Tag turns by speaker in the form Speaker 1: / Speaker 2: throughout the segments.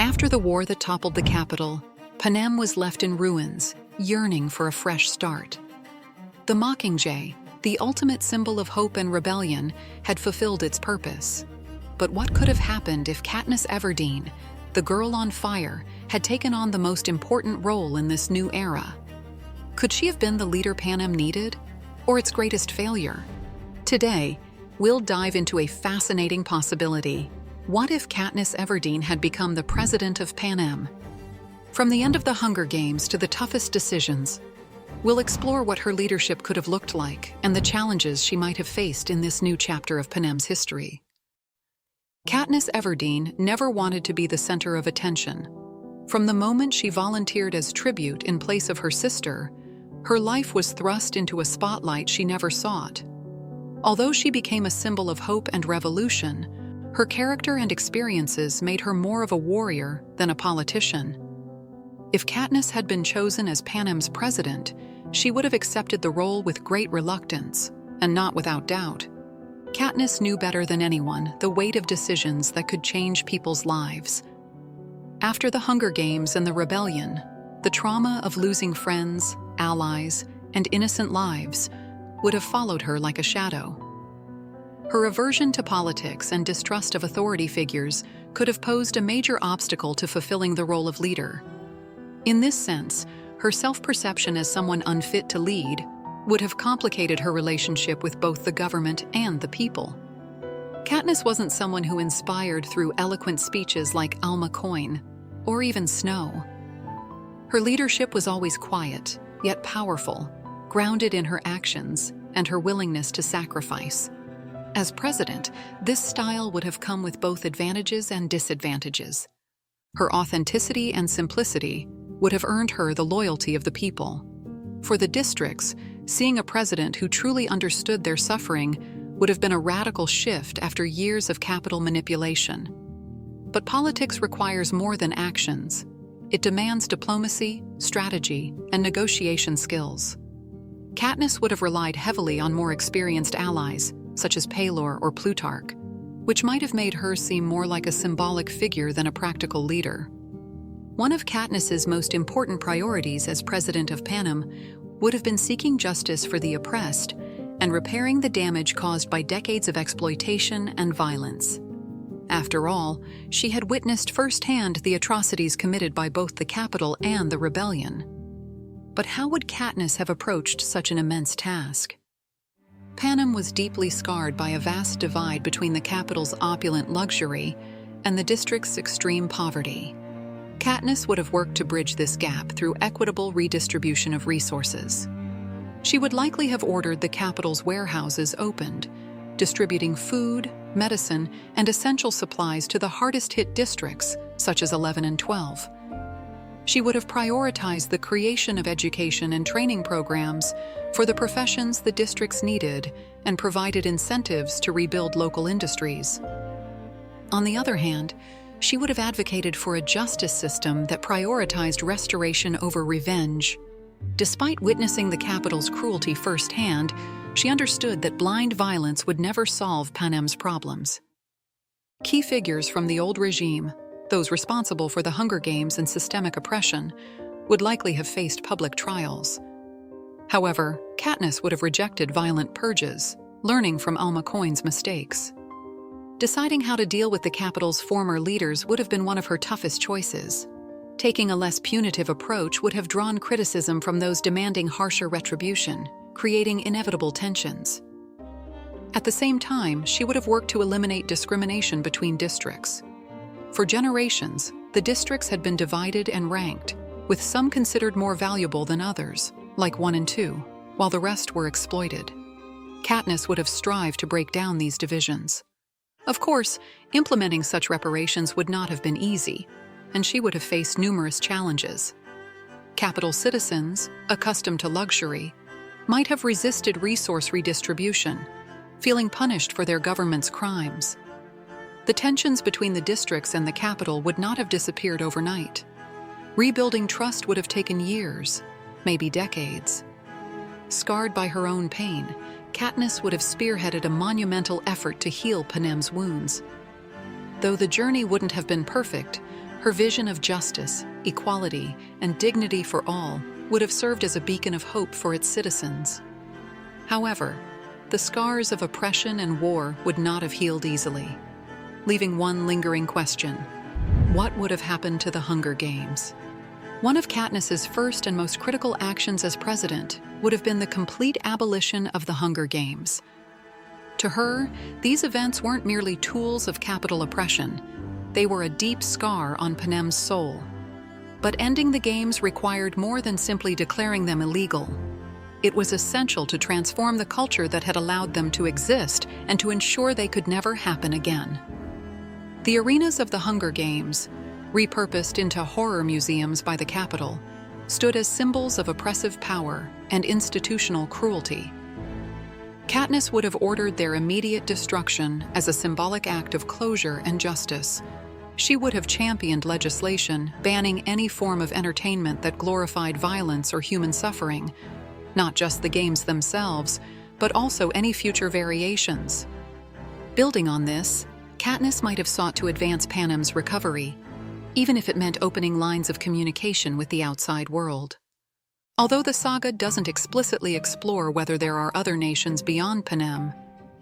Speaker 1: After the war that toppled the capital, Panem was left in ruins, yearning for a fresh start. The Mockingjay, the ultimate symbol of hope and rebellion, had fulfilled its purpose. But what could have happened if Katniss Everdeen, the girl on fire, had taken on the most important role in this new era? Could she have been the leader Panem needed, or its greatest failure? Today, we'll dive into a fascinating possibility. What if Katniss Everdeen had become the President of Panem? From the end of the Hunger Games to the toughest decisions, we'll explore what her leadership could have looked like and the challenges she might have faced in this new chapter of Panem's history. Katniss Everdeen never wanted to be the center of attention. From the moment she volunteered as tribute in place of her sister, her life was thrust into a spotlight she never sought. Although she became a symbol of hope and revolution, her character and experiences made her more of a warrior than a politician. If Katniss had been chosen as Panem's president, she would have accepted the role with great reluctance, and not without doubt. Katniss knew better than anyone the weight of decisions that could change people's lives. After the Hunger Games and the rebellion, the trauma of losing friends, allies, and innocent lives would have followed her like a shadow. Her aversion to politics and distrust of authority figures could have posed a major obstacle to fulfilling the role of leader. In this sense, her self-perception as someone unfit to lead would have complicated her relationship with both the government and the people. Katniss wasn't someone who inspired through eloquent speeches like Alma or even Snow. Her leadership was always quiet, yet powerful, grounded in her actions and her willingness to sacrifice. As president, this style would have come with both advantages and disadvantages. Her authenticity and simplicity would have earned her the loyalty of the people. For the districts, seeing a president who truly understood their suffering would have been a radical shift after years of capital manipulation. But politics requires more than actions. It demands diplomacy, strategy, and negotiation skills. Katniss would have relied heavily on more experienced allies, such as Paylor or Plutarch, which might have made her seem more like a symbolic figure than a practical leader. One of Katniss's most important priorities as President of Panem would have been seeking justice for the oppressed and repairing the damage caused by decades of exploitation and violence. After all, she had witnessed firsthand the atrocities committed by both the capital and the rebellion. But how would Katniss have approached such an immense task? Panem was deeply scarred by a vast divide between the capital's opulent luxury and the district's extreme poverty. Katniss would have worked to bridge this gap through equitable redistribution of resources. She would likely have ordered the capital's warehouses opened, distributing food, medicine, and essential supplies to the hardest-hit districts, such as 11 and 12. She would have prioritized the creation of education and training programs for the professions the districts needed and provided incentives to rebuild local industries. On the other hand, she would have advocated for a justice system that prioritized restoration over revenge. Despite witnessing the capital's cruelty firsthand, she understood that blind violence would never solve Panem's problems. Key figures from the old regime, those responsible for the Hunger Games and systemic oppression, would likely have faced public trials. However, Katniss would have rejected violent purges, learning from Alma's mistakes. Deciding how to deal with the capital's former leaders would have been one of her toughest choices. Taking a less punitive approach would have drawn criticism from those demanding harsher retribution, creating inevitable tensions. At the same time, she would have worked to eliminate discrimination between districts. For generations, the districts had been divided and ranked, with some considered more valuable than others, like 1 and 2, while the rest were exploited. Katniss would have strived to break down these divisions. Of course, implementing such reparations would not have been easy, and she would have faced numerous challenges. Capital citizens, accustomed to luxury, might have resisted resource redistribution, feeling punished for their government's crimes. The tensions between the districts and the capital would not have disappeared overnight. Rebuilding trust would have taken years, maybe decades. Scarred by her own pain, Katniss would have spearheaded a monumental effort to heal Panem's wounds. Though the journey wouldn't have been perfect, Her vision of justice, equality, and dignity for all would have served as a beacon of hope for its citizens. However, the scars of oppression and war would not have healed easily, leaving one lingering question: what would have happened to the Hunger Games? One of Katniss's first and most critical actions as president would have been the complete abolition of the Hunger Games. To her, these events weren't merely tools of capital oppression. They were a deep scar on Panem's soul. But ending the games required more than simply declaring them illegal. It was essential to transform the culture that had allowed them to exist and to ensure they could never happen again. The arenas of the Hunger Games, repurposed into horror museums by the Capitol, stood as symbols of oppressive power and institutional cruelty. Katniss would have ordered their immediate destruction as a symbolic act of closure and justice. She would have championed legislation banning any form of entertainment that glorified violence or human suffering, not just the games themselves, but also any future variations. Building on this, Katniss might have sought to advance Panem's recovery, even if it meant opening lines of communication with the outside world. Although the saga doesn't explicitly explore whether there are other nations beyond Panem,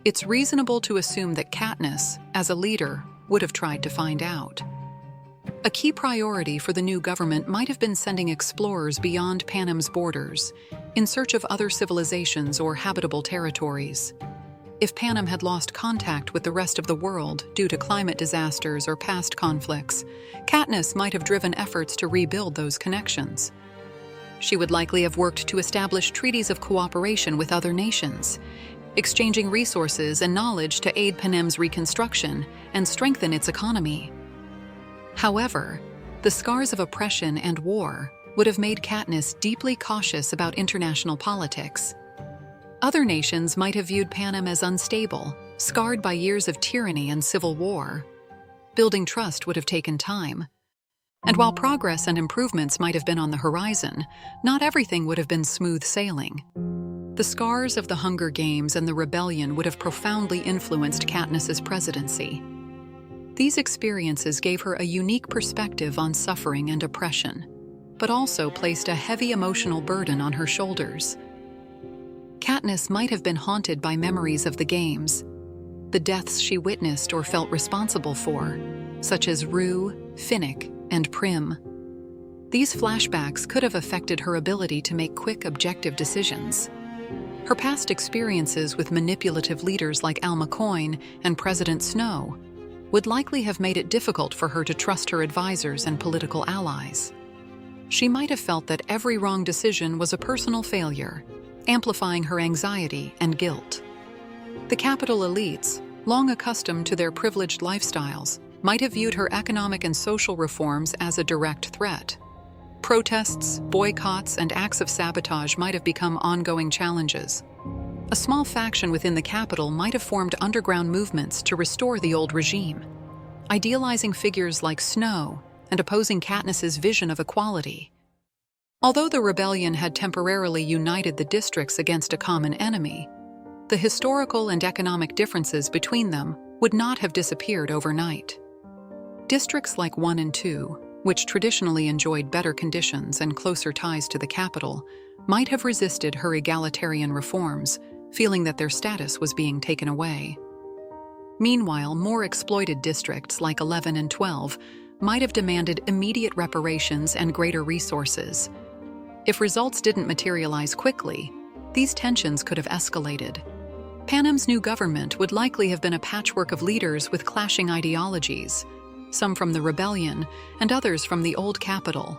Speaker 1: it's reasonable to assume that Katniss, as a leader, would have tried to find out. A key priority for the new government might have been sending explorers beyond Panem's borders, in search of other civilizations or habitable territories. If Panem had lost contact with the rest of the world due to climate disasters or past conflicts, Katniss might have driven efforts to rebuild those connections. She would likely have worked to establish treaties of cooperation with other nations, exchanging resources and knowledge to aid Panem's reconstruction and strengthen its economy. However, the scars of oppression and war would have made Katniss deeply cautious about international politics. Other nations might have viewed Panem as unstable, scarred by years of tyranny and civil war. Building trust would have taken time. And while progress and improvements might have been on the horizon, not everything would have been smooth sailing. The scars of the Hunger Games and the rebellion would have profoundly influenced Katniss's presidency. These experiences gave her a unique perspective on suffering and oppression, but also placed a heavy emotional burden on her shoulders. Katniss might have been haunted by memories of the games, the deaths she witnessed or felt responsible for, such as Rue, Finnick, and Prim. These flashbacks could have affected her ability to make quick, objective decisions. Her past experiences with manipulative leaders like Alma and President Snow would likely have made it difficult for her to trust her advisors and political allies. She might have felt that every wrong decision was a personal failure, amplifying her anxiety and guilt. The capital elites, long accustomed to their privileged lifestyles, might have viewed her economic and social reforms as a direct threat. Protests, boycotts, and acts of sabotage might have become ongoing challenges. A small faction within the capital might have formed underground movements to restore the old regime, idealizing figures like Snow and opposing Katniss's vision of equality. Although the rebellion had temporarily united the districts against a common enemy, the historical and economic differences between them would not have disappeared overnight. Districts like 1 and 2, which traditionally enjoyed better conditions and closer ties to the capital, might have resisted her egalitarian reforms, feeling that their status was being taken away. Meanwhile, more exploited districts like 11 and 12 might have demanded immediate reparations and greater resources. If results didn't materialize quickly, these tensions could have escalated. Panem's new government would likely have been a patchwork of leaders with clashing ideologies, some from the rebellion and others from the old capital.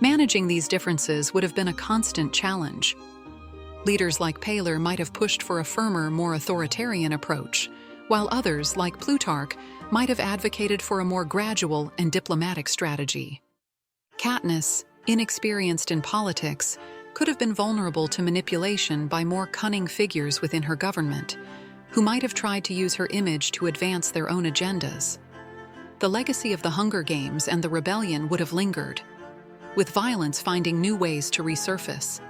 Speaker 1: Managing these differences would have been a constant challenge. Leaders like Paler might have pushed for a firmer, more authoritarian approach, while others, like Plutarch, might have advocated for a more gradual and diplomatic strategy. Katniss, inexperienced in politics, could have been vulnerable to manipulation by more cunning figures within her government, who might have tried to use her image to advance their own agendas. The legacy of the Hunger Games and the rebellion would have lingered, with violence finding new ways to resurface.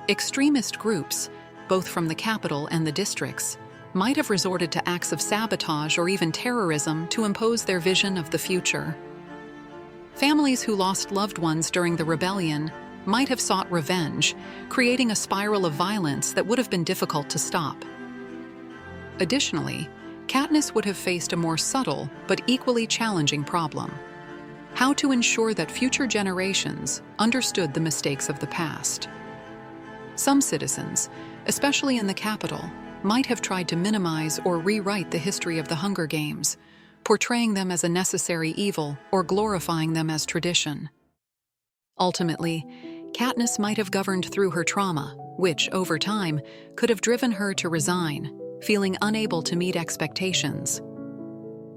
Speaker 1: Extremist groups, both from the capital and the districts, might have resorted to acts of sabotage or even terrorism to impose their vision of the future. Families who lost loved ones during the rebellion might have sought revenge, creating a spiral of violence that would have been difficult to stop. Additionally, Katniss would have faced a more subtle but equally challenging problem: how to ensure that future generations understood the mistakes of the past. Some citizens, especially in the capital, might have tried to minimize or rewrite the history of the Hunger Games, portraying them as a necessary evil or glorifying them as tradition. Ultimately, Katniss might have governed through her trauma, which, over time, could have driven her to resign, feeling unable to meet expectations.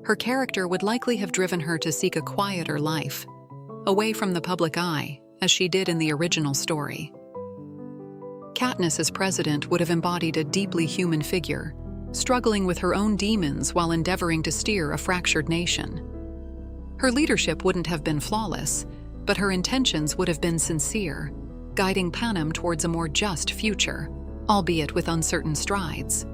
Speaker 1: Her character would likely have driven her to seek a quieter life, away from the public eye, as she did in the original story. Katniss as president would have embodied a deeply human figure, struggling with her own demons while endeavoring to steer a fractured nation. Her leadership wouldn't have been flawless, but her intentions would have been sincere, guiding Panem towards a more just future, albeit with uncertain strides.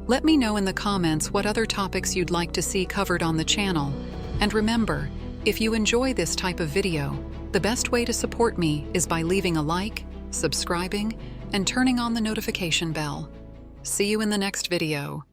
Speaker 1: Let me know in the comments what other topics you'd like to see covered on the channel, and remember, if you enjoy this type of video, the best way to support me is by leaving a like, subscribing, and turning on the notification bell. See you in the next video.